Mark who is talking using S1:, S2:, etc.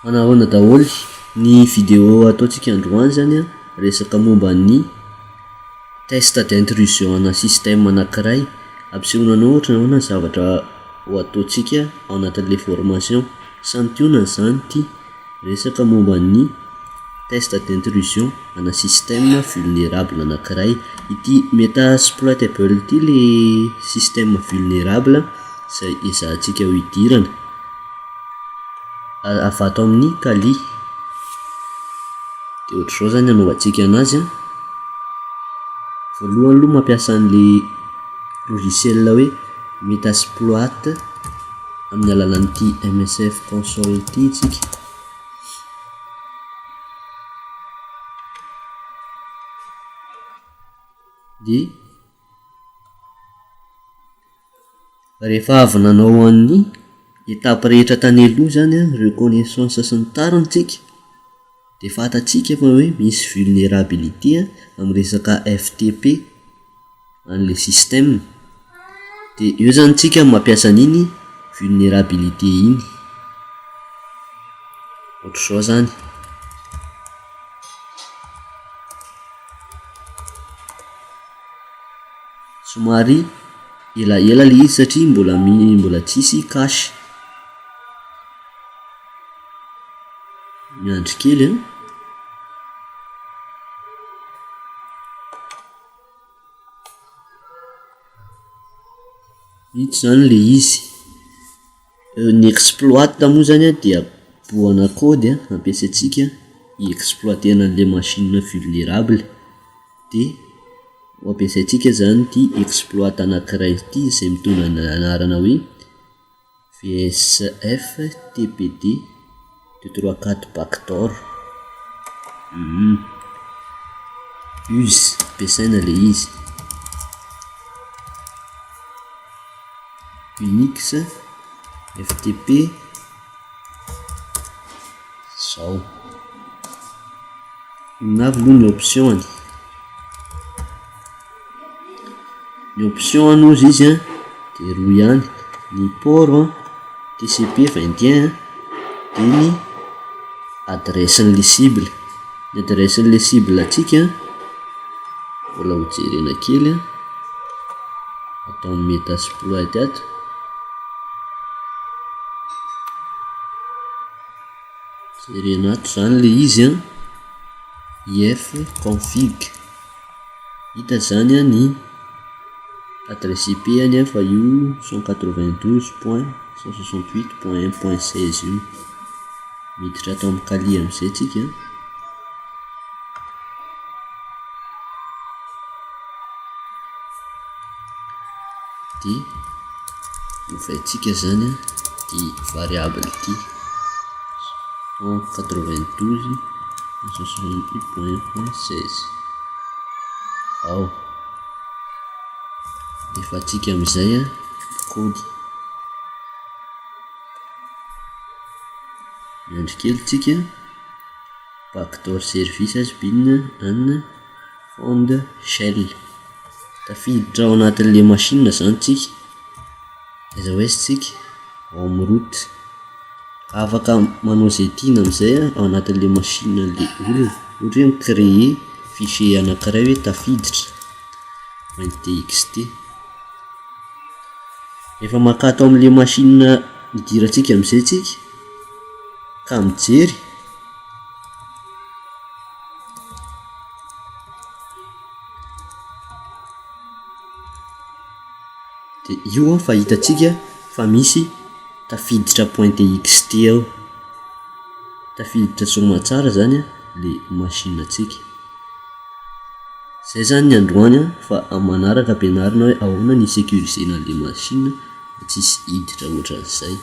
S1: Manahoana daholy ny vidéo ataontsika androany zany a resaka momba ny test d'intrusion ana système anankiray ampisehoananao ohatra nahoana zavatra ho ataontsika ao anatin'le formation santionany zany ty resaka momba ny test d'intrusion ana système vulnérable anankiray ity metasploitable ty le système vulnérable zay ezahantsika ho idirana avato amin'ny kali de ohatr'izao zany anaovantsika anazy a voalohany aloha mampiasa an'le logiciel hoe metasploit amin'ny alalan'ity MSF console ty tsika de rehefa avy nanao an'ny étape rehetra tany aloha zany a reconnaissance sy ny tariny tsika de fatatsika fa hoe misy vulnérabilité amin'ny resaka FTP an'le système de eo zany tsika mampiasa an'iny vulnérabilité iny ohatr'izao zany somary elaela le izy satria mbola tsisy cache miandry kely a ito zany le izy ny exploit moa zany a dia boana code a ampiasaitsika hiexploitena an'le machine vulnérable de ho ampiasaitsika zany ty exploit anankiray ty zay mitondra ny anarana hoe VSF TPD 234 backdoor use ampiasaina le izy Unix FTP zao navy aloha ny option ny option anozy izy a de roa ihany ny port TCP 21 de ny adressen'le cible ny adressen'le cible atsika mbola hojerena kely a atao amin'ny metasploit ato jerena ato zany le izy a if config hita zany a ny adresse IP any a fa io 192.168.1.16 io miditra atao amin'ny kali am'izay tsika de ovaitsika zany a ty variable ty 192.168.1.16 ao efa tsika am'izay a code miandry kely tsika backdoor service has been found shell tafiditra ao anatin'le machine zany tsika azahoaizitsika ao amin'ny root afaka manao zay tiana am'izay ao anatin'le machine le olona ohatra hoe micréer fichier anankiray hoe tafiditra .txt efa makato amin'le machine idiratsika am'izay tsika ka mijery de io a fa hitatsika fa misy tafiditra .txt ao tafiditra somatsara zany a le machine atsika zay zany ny androany a fa manaraka ampianarina hoe ahoana ny sécurisena an'le machine tsisy hiditra ohatran'izay